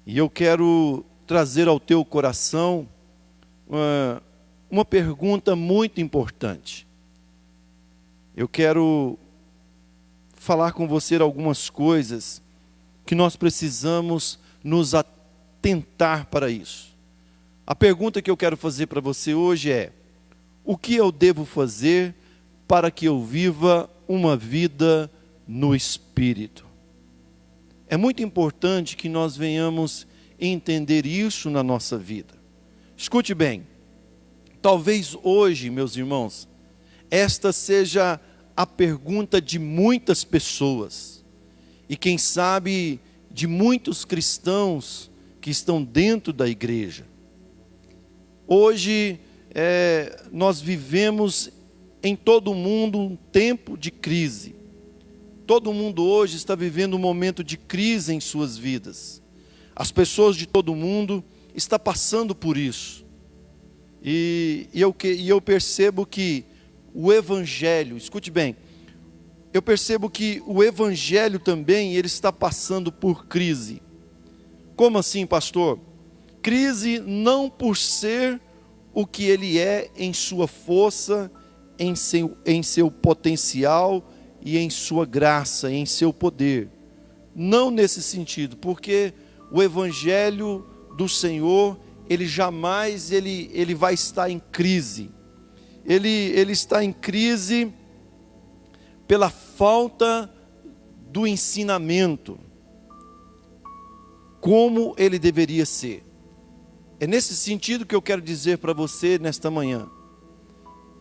E eu quero trazer ao teu coração uma pergunta muito importante. Eu quero falar com você algumas coisas que nós precisamos nos atentar para isso. A pergunta que eu quero fazer para você hoje é: o que eu devo fazer para que eu viva uma vida no Espírito? É muito importante que nós venhamos entender isso na nossa vida. Escute bem, talvez hoje, meus irmãos, esta seja a pergunta de muitas pessoas, e quem sabe de muitos cristãos que estão dentro da igreja. Hoje nós vivemos em todo o mundo um tempo de crise. Todo mundo hoje está vivendo um momento de crise em suas vidas. As pessoas de todo mundo estão passando por isso. E eu percebo que o Evangelho, escute bem, eu percebo que o Evangelho também ele está passando por crise. Como assim, pastor? Crise não por ser o que ele é em sua força, em seu potencial e em sua graça, em seu poder. Não nesse sentido, porque o Evangelho do Senhor, ele jamais ele vai estar em crise. Ele está em crise pela falta do ensinamento, como ele deveria ser. É nesse sentido que eu quero dizer para você nesta manhã,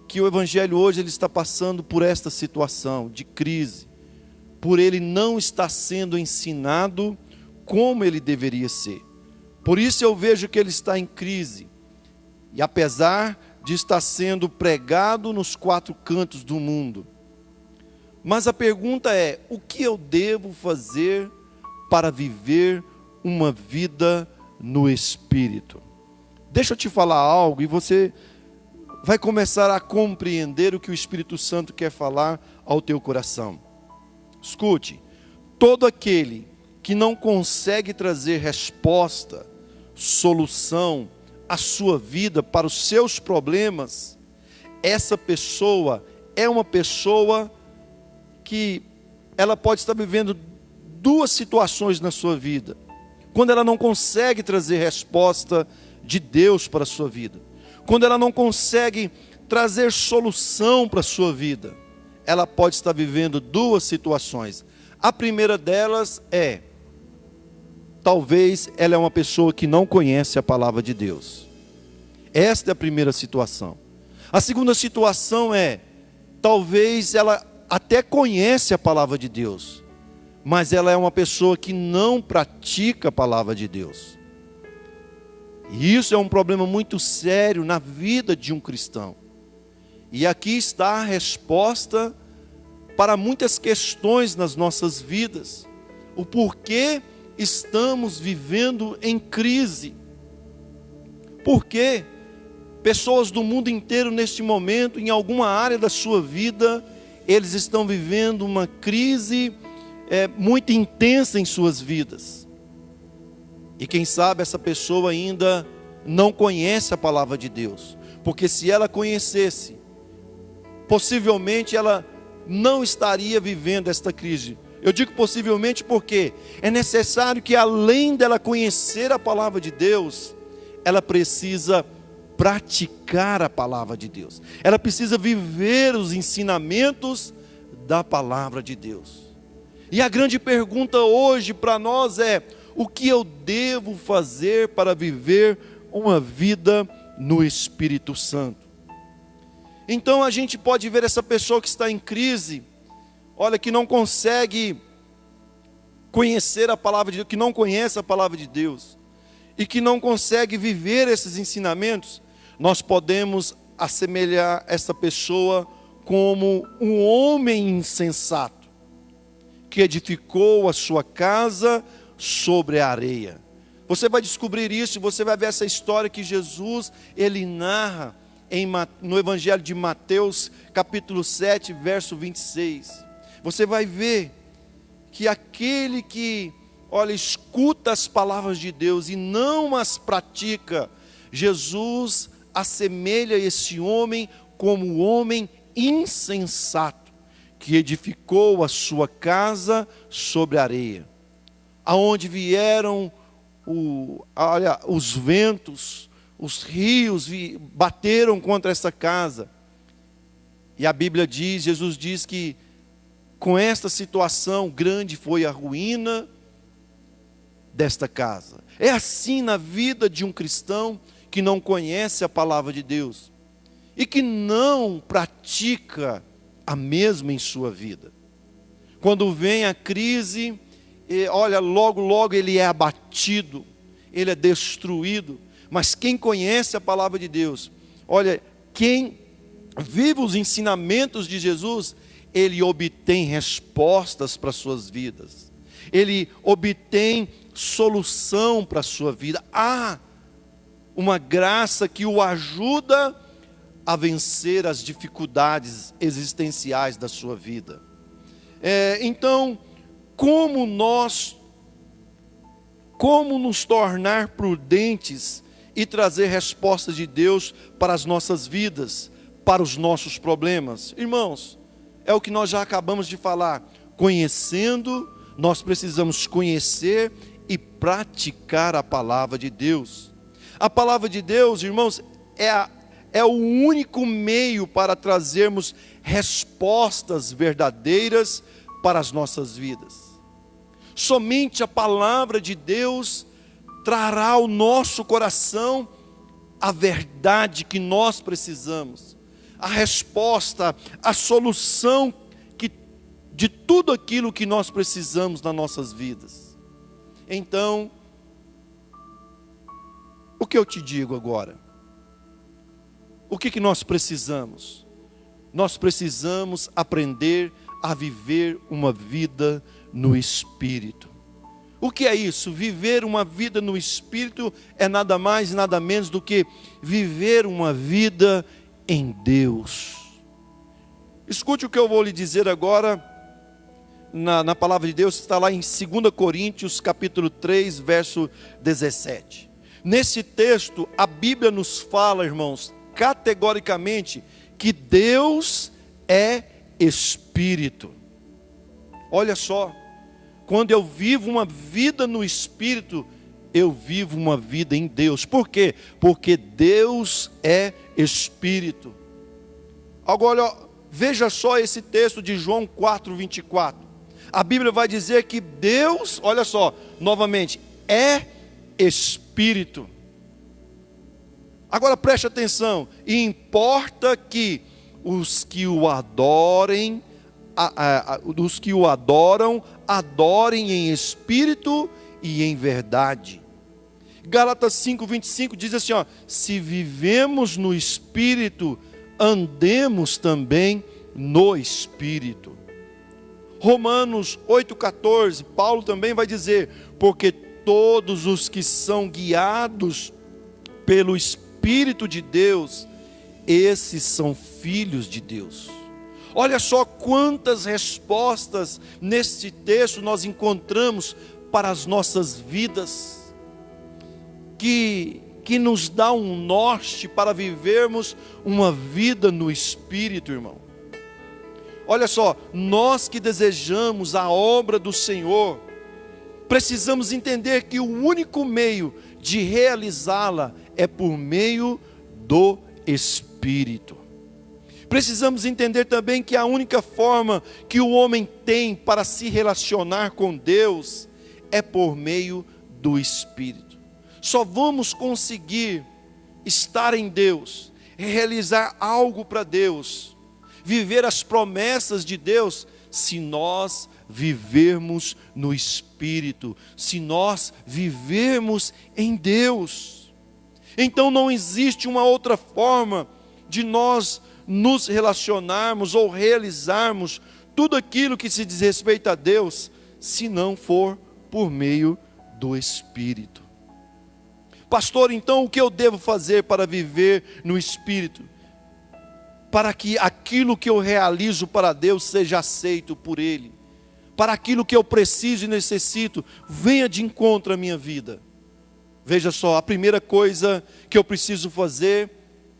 que o Evangelho hoje ele está passando por esta situação de crise, por ele não estar sendo ensinado como ele deveria ser. Por isso eu vejo que ele está em crise, e apesar de estar sendo pregado nos 4 cantos do mundo. Mas a pergunta é: o que eu devo fazer para viver uma vida no Espírito? Deixa eu te falar algo e você vai começar a compreender o que o Espírito Santo quer falar ao teu coração. Escute, todo aquele que não consegue trazer resposta, solução à sua vida, para os seus problemas, essa pessoa é uma pessoa que ela pode estar vivendo 2 situações na sua vida. Quando ela não consegue trazer resposta de Deus para a sua vida, quando ela não consegue trazer solução para a sua vida, ela pode estar vivendo 2 situações. A primeira delas é, talvez ela é uma pessoa que não conhece a palavra de Deus. Esta é a primeira situação. A segunda situação é, talvez ela até conhece a palavra de Deus, mas ela é uma pessoa que não pratica a palavra de Deus. E isso é um problema muito sério na vida de um cristão. E aqui está a resposta para muitas questões nas nossas vidas. O porquê estamos vivendo em crise. Porque pessoas do mundo inteiro neste momento, em alguma área da sua vida, eles estão vivendo uma crise muito intensa em suas vidas. E quem sabe essa pessoa ainda não conhece a palavra de Deus. Porque se ela conhecesse, possivelmente ela não estaria vivendo esta crise. Eu digo possivelmente porque é necessário que, além dela conhecer a palavra de Deus, ela precisa praticar a palavra de Deus. Ela precisa viver os ensinamentos da palavra de Deus. E a grande pergunta hoje para nós é: o que eu devo fazer para viver uma vida no Espírito Santo? Então a gente pode ver essa pessoa que está em crise, olha, que não consegue conhecer a palavra de Deus, que não conhece a palavra de Deus, e que não consegue viver esses ensinamentos. Nós podemos assemelhar essa pessoa como um homem insensato, que edificou a sua casa sobre a areia. Você vai descobrir isso, você vai ver essa história que Jesus, ele narra no Evangelho de Mateus, capítulo 7, verso 26. Você vai ver que aquele que, olha, escuta as palavras de Deus e não as pratica, Jesus assemelha esse homem como o homem insensato, que edificou a sua casa sobre areia, aonde vieram os ventos, os rios bateram contra essa casa, e a Bíblia diz, Jesus diz que com esta situação grande foi a ruína desta casa. É assim na vida de um cristão que não conhece a palavra de Deus e que não pratica a mesma em sua vida. Quando vem a crise, olha, logo ele é abatido, ele é destruído. Mas quem conhece a palavra de Deus, olha, quem vive os ensinamentos de Jesus, ele obtém respostas para as suas vidas, ele obtém solução para a sua vida. Há uma graça que o ajuda a vencer as dificuldades existenciais da sua vida. Então, como nos tornar prudentes e trazer respostas de Deus para as nossas vidas, para os nossos problemas? Irmãos, é o que nós já acabamos de falar. Conhecendo, nós precisamos conhecer e praticar a palavra de Deus. A palavra de Deus, irmãos, é o único meio para trazermos respostas verdadeiras para as nossas vidas. Somente a palavra de Deus trará ao nosso coração a verdade que nós precisamos, a resposta, a solução de tudo aquilo que nós precisamos nas nossas vidas. Então, o que eu te digo agora? O que nós precisamos? Nós precisamos aprender a viver uma vida no Espírito. O que é isso? Viver uma vida no Espírito é nada mais e nada menos do que viver uma vida em Deus. Escute o que eu vou lhe dizer agora, na palavra de Deus, está lá em 2 Coríntios, capítulo 3, verso 17. Nesse texto, a Bíblia nos fala, irmãos, categoricamente, que Deus é Espírito. Olha só, quando eu vivo uma vida no Espírito, eu vivo uma vida em Deus. Por quê? Porque Deus é Espírito. Agora, veja só esse texto de João 4:24. A Bíblia vai dizer que Deus, olha só, novamente, é Espírito. Agora preste atenção, e importa que os que o adorem, os que o adoram, adorem em espírito e em verdade. Gálatas 5:25 diz assim, ó, se vivemos no Espírito, andemos também no Espírito. Romanos 8:14, Paulo também vai dizer, porque todos os que são guiados pelo Espírito de Deus, esses são filhos de Deus. Olha só quantas respostas neste texto nós encontramos para as nossas vidas, que nos dá um norte para vivermos uma vida no Espírito, irmão. Olha só, nós que desejamos a obra do Senhor, precisamos entender que o único meio de realizá-la é por meio do Espírito. Precisamos entender também que a única forma que o homem tem para se relacionar com Deus é por meio do Espírito. Só vamos conseguir estar em Deus, realizar algo para Deus, viver as promessas de Deus, se nós vivermos no Espírito, se nós vivermos em Deus. Então não existe uma outra forma de nós nos relacionarmos ou realizarmos tudo aquilo que se diz respeito a Deus, se não for por meio do Espírito. Pastor, então o que eu devo fazer para viver no Espírito? Para que aquilo que eu realizo para Deus seja aceito por Ele. para aquilo que eu preciso e necessito, venha de encontro à minha vida. Veja só, a primeira coisa que eu preciso fazer,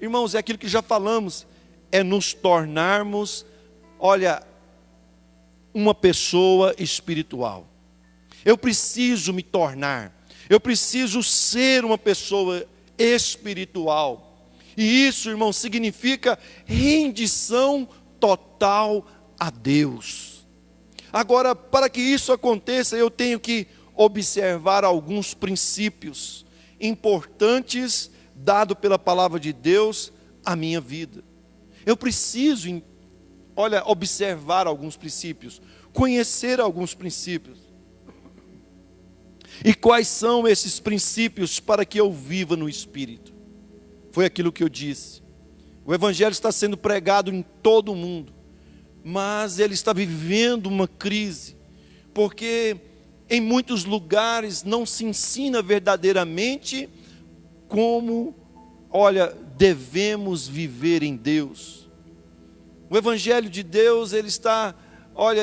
irmãos, é aquilo que já falamos, é nos tornarmos, uma pessoa espiritual. Eu preciso me tornar, eu preciso ser uma pessoa espiritual. E isso, irmão, significa rendição total a Deus. Agora, para que isso aconteça, eu tenho que observar alguns princípios importantes dados pela palavra de Deus à minha vida. Eu preciso, observar alguns princípios, conhecer alguns princípios. E quais são esses princípios para que eu viva no Espírito? Foi aquilo que eu disse. O Evangelho está sendo pregado em todo o mundo, mas ele está vivendo uma crise, porque em muitos lugares não se ensina verdadeiramente como, devemos viver em Deus. O Evangelho de Deus, ele está,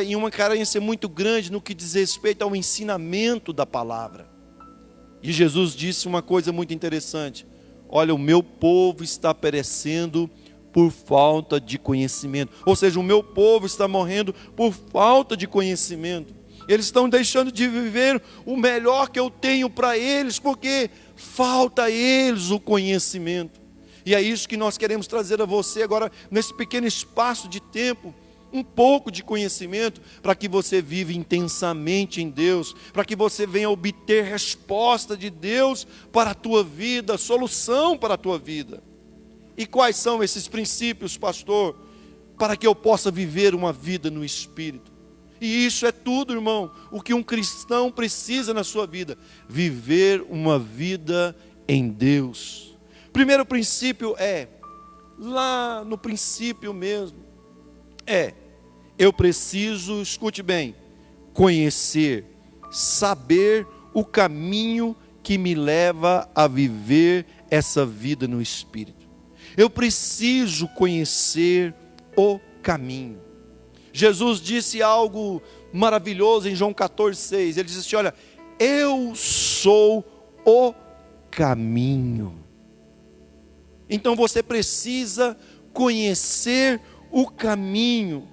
em uma carência muito grande no que diz respeito ao ensinamento da palavra. E Jesus disse uma coisa muito interessante: o meu povo está perecendo por falta de conhecimento. Ou seja, o meu povo está morrendo por falta de conhecimento. Eles estão deixando de viver o melhor que eu tenho para eles, porque falta a eles o conhecimento. E é isso que nós queremos trazer a você agora, nesse pequeno espaço de tempo, um pouco de conhecimento, para que você viva intensamente em Deus, para que você venha obter resposta de Deus para a tua vida, solução para a tua vida. E quais são esses princípios, pastor, para que eu possa viver uma vida no Espírito? E isso é tudo, irmão, o que um cristão precisa na sua vida: viver uma vida em Deus. Primeiro princípio lá no princípio mesmo, eu preciso, escute bem, conhecer, saber o caminho que me leva a viver essa vida no Espírito. Eu preciso conhecer o caminho. Jesus disse algo maravilhoso em João 14,6. Ele disse assim: eu sou o caminho. Então você precisa conhecer o caminho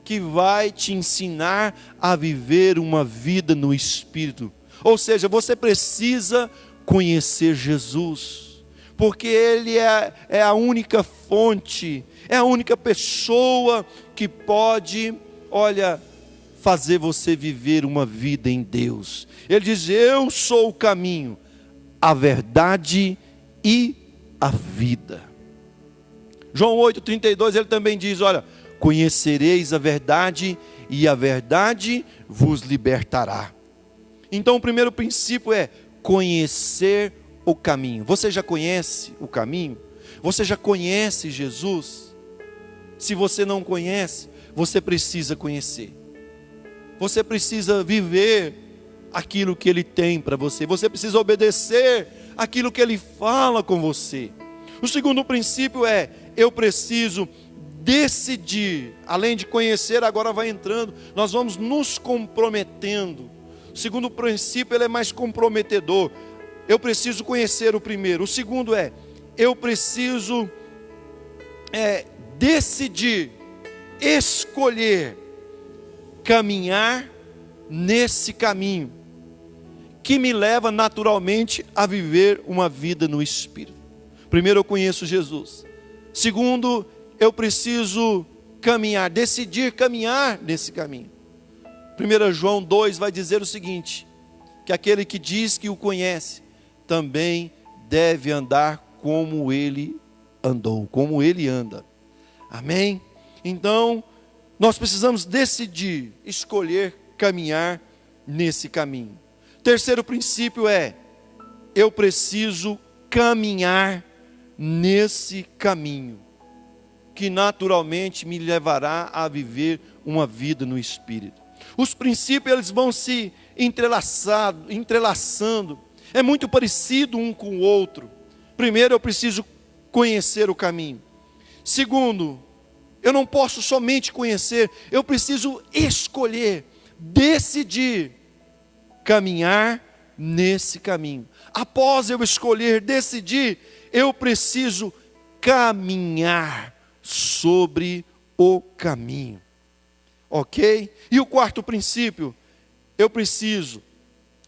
que vai te ensinar a viver uma vida no Espírito. Ou seja, você precisa conhecer Jesus, porque Ele é a única fonte, é a única pessoa que pode, fazer você viver uma vida em Deus. Ele diz: eu sou o caminho, a verdade e a vida. João 8,32, ele também diz: conhecereis a verdade e a verdade vos libertará. Então o primeiro princípio é conhecer o caminho. Você já conhece o caminho? Você já conhece Jesus? Se você não conhece, você precisa conhecer. Você precisa viver aquilo que Ele tem para você. Você precisa obedecer aquilo que Ele fala com você. O segundo princípio eu preciso decidir. Além de conhecer, agora vai entrando, nós vamos nos comprometendo. O segundo princípio, ele é mais comprometedor. Eu preciso conhecer o primeiro. O segundo eu preciso decidir, escolher, caminhar nesse caminho que me leva naturalmente a viver uma vida no Espírito. Primeiro, eu conheço Jesus. Segundo, eu preciso caminhar, decidir caminhar nesse caminho. 1 João 2 vai dizer o seguinte: que aquele que diz que o conhece, também deve andar como ele andou, como ele anda. Amém? Então, nós precisamos decidir, escolher caminhar nesse caminho. Terceiro princípio eu preciso caminhar nesse caminho, que naturalmente me levará a viver uma vida no Espírito. Os princípios, eles vão se entrelaçando, é muito parecido um com o outro. Primeiro, eu preciso conhecer o caminho. Segundo, eu não posso somente conhecer, eu preciso escolher. decidir caminhar nesse caminho. Após eu escolher, decidir, eu preciso caminhar sobre o caminho. Ok? E o quarto princípio, eu preciso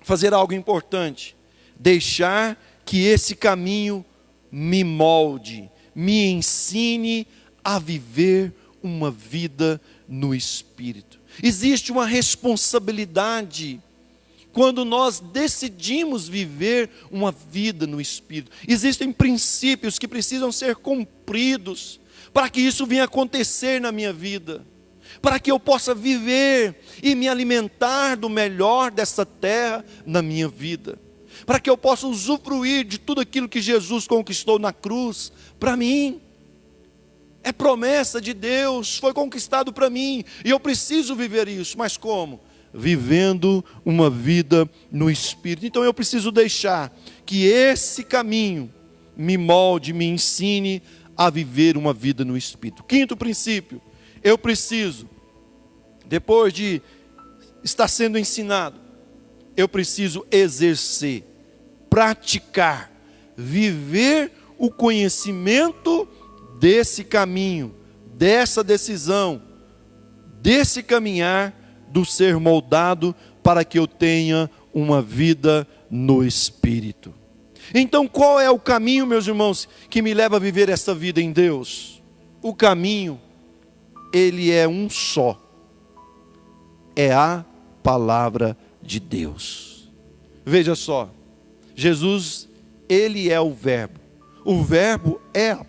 fazer algo importante. Deixar que esse caminho me molde, me ensine a viver uma vida no Espírito. Existe uma responsabilidade quando nós decidimos viver uma vida no Espírito. Existem princípios que precisam ser cumpridos para que isso venha acontecer na minha vida, para que eu possa viver e me alimentar do melhor dessa terra na minha vida, para que eu possa usufruir de tudo aquilo que Jesus conquistou na cruz para mim. É promessa de Deus, foi conquistado para mim, e eu preciso viver isso. Mas como? Vivendo uma vida no Espírito. Então eu preciso deixar que esse caminho me molde, me ensine a viver uma vida no Espírito. Quinto princípio, eu preciso, depois de estar sendo ensinado, eu preciso exercer, praticar, viver o conhecimento desse caminho, dessa decisão, desse caminhar, do ser moldado para que eu tenha uma vida no Espírito. Então qual é o caminho, meus irmãos, que me leva a viver essa vida em Deus? O caminho, ele é um só. É a palavra de Deus. Veja só, Jesus, ele é o verbo é a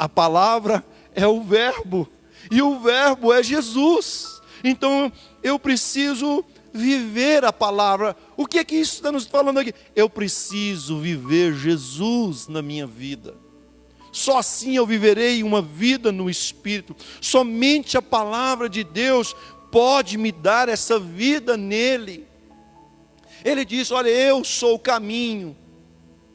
palavra é o verbo, e o verbo é Jesus. Então eu preciso viver a palavra. O que é que isso está nos falando aqui? Eu preciso viver Jesus na minha vida. Só assim eu viverei uma vida no Espírito. Somente a palavra de Deus pode me dar essa vida nele. Ele diz: olha, eu sou o caminho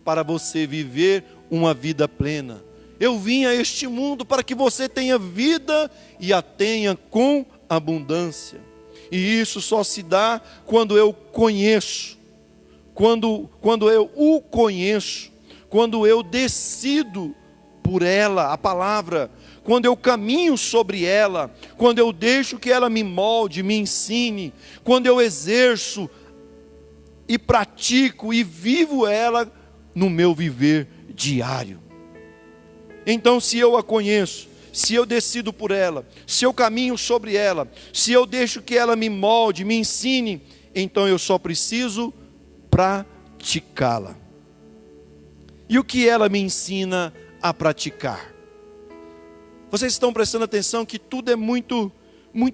para você viver uma vida plena. Eu vim a este mundo para que você tenha vida e a tenha com abundância. E isso só se dá quando eu conheço, quando eu o conheço, quando eu decido por ela, a palavra, quando eu caminho sobre ela, quando eu deixo que ela me molde, me ensine, quando eu exerço e pratico e vivo ela no meu viver diário. Então, se eu a conheço, se eu decido por ela, se eu caminho sobre ela, se eu deixo que ela me molde, me ensine, então eu só preciso praticá-la. E o que ela me ensina a praticar? Vocês estão prestando atenção que tudo é muito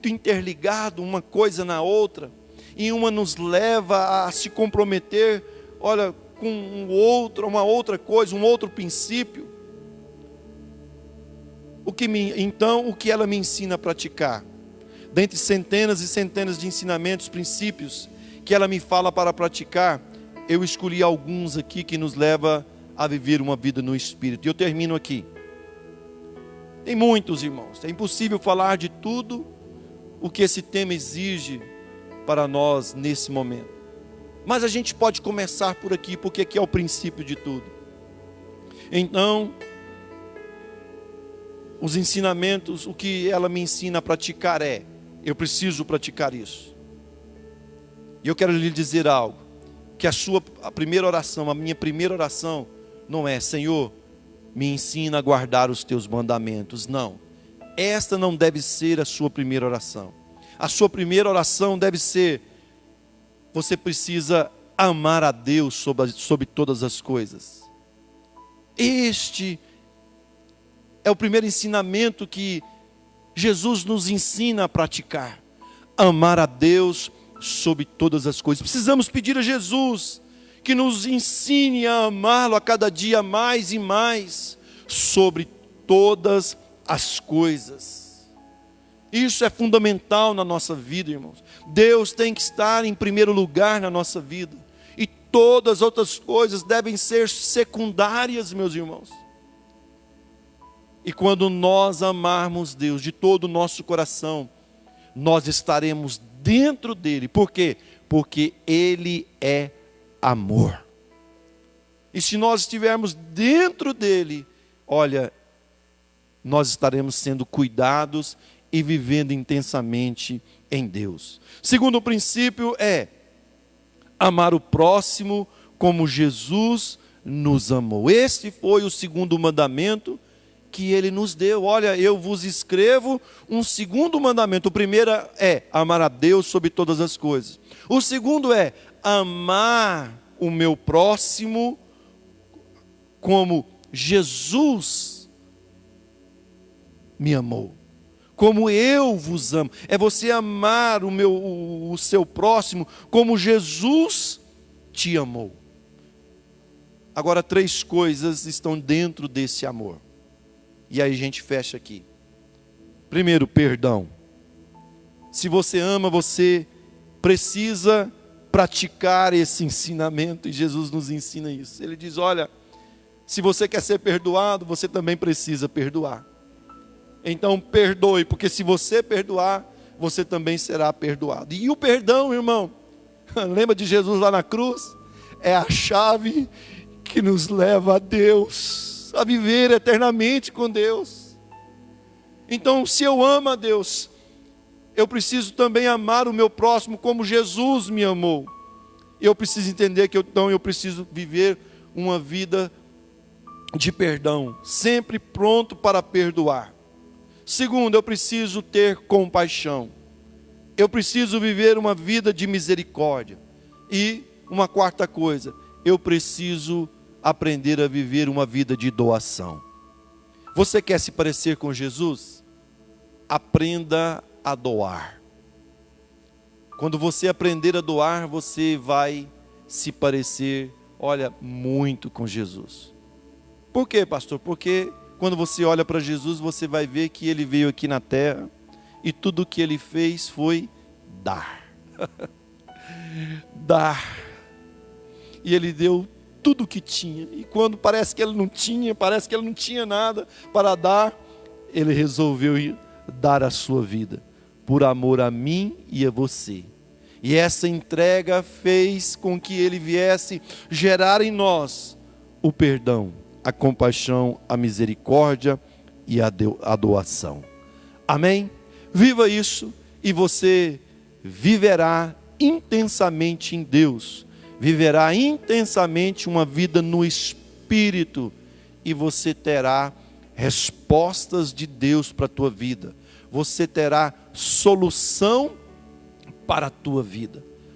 interligado, uma coisa na outra, e uma nos leva a se comprometer, olha, com uma outra coisa, um outro princípio. Então, o que ela me ensina a praticar? Dentre centenas e centenas de ensinamentos, princípios, que ela me fala para praticar, eu escolhi alguns aqui que nos leva a viver uma vida no Espírito. E eu termino aqui. Tem muitos, irmãos. É impossível falar de tudo o que esse tema exige para nós nesse momento. Mas a gente pode começar por aqui, porque aqui é o princípio de tudo. Então, os ensinamentos, o que ela me ensina a praticar eu preciso praticar isso. E eu quero lhe dizer algo, que a primeira oração, a minha primeira oração, não é: Senhor, me ensina a guardar os teus mandamentos. Não, esta não deve ser a sua primeira oração. A sua primeira oração deve ser: você precisa amar a Deus sobre todas as coisas. Este é o primeiro ensinamento que Jesus nos ensina a praticar. Amar a Deus sobre todas as coisas. Precisamos pedir a Jesus que nos ensine a amá-lo a cada dia mais e mais, sobre todas as coisas. Isso é fundamental na nossa vida, irmãos. Deus tem que estar em primeiro lugar na nossa vida, e todas as outras coisas devem ser secundárias, meus irmãos. E quando nós amarmos Deus de todo o nosso coração, nós estaremos dentro dele. Por quê? Porque ele é amor. E se nós estivermos dentro dele, olha, nós estaremos sendo cuidados e vivendo intensamente em Deus. Segundo princípio é amar o próximo como Jesus nos amou. Esse foi o segundo mandamento que ele nos deu. Olha, eu vos escrevo um segundo mandamento. O primeiro é amar a Deus sobre todas as coisas. O segundo é amar o meu próximo como Jesus me amou. Como eu vos amo. É você amar o seu próximo como Jesus te amou. Agora, 3 coisas estão dentro desse amor. E aí a gente fecha aqui. Primeiro, perdão. Se você ama, você precisa praticar esse ensinamento. E Jesus nos ensina isso. Ele diz, olha, se você quer ser perdoado, você também precisa perdoar. Então perdoe, porque se você perdoar, você também será perdoado. E o perdão, irmão, lembra de Jesus lá na cruz? É a chave que nos leva a Deus, a viver eternamente com Deus. Então, se eu amo a Deus, eu preciso também amar o meu próximo como Jesus me amou. Eu preciso entender que eu preciso viver uma vida de perdão, sempre pronto para perdoar. Segundo, eu preciso ter compaixão. Eu preciso viver uma vida de misericórdia. E uma quarta coisa, eu preciso aprender a viver uma vida de doação. Você quer se parecer com Jesus? Aprenda a doar. Quando você aprender a doar, você vai se parecer, olha, muito com Jesus. Por quê, pastor? Porque quando você olha para Jesus, você vai ver que ele veio aqui na terra e tudo o que ele fez foi dar. Dar. E ele deu tudo o que tinha. E quando parece que ele não tinha nada para dar, ele resolveu dar a sua vida por amor a mim e a você. E essa entrega fez com que ele viesse gerar em nós o perdão, a compaixão, a misericórdia e a doação. Amém? Viva isso e você viverá intensamente em Deus. Viverá intensamente uma vida no Espírito. E você terá respostas de Deus para a tua vida. Você terá solução para a tua vida.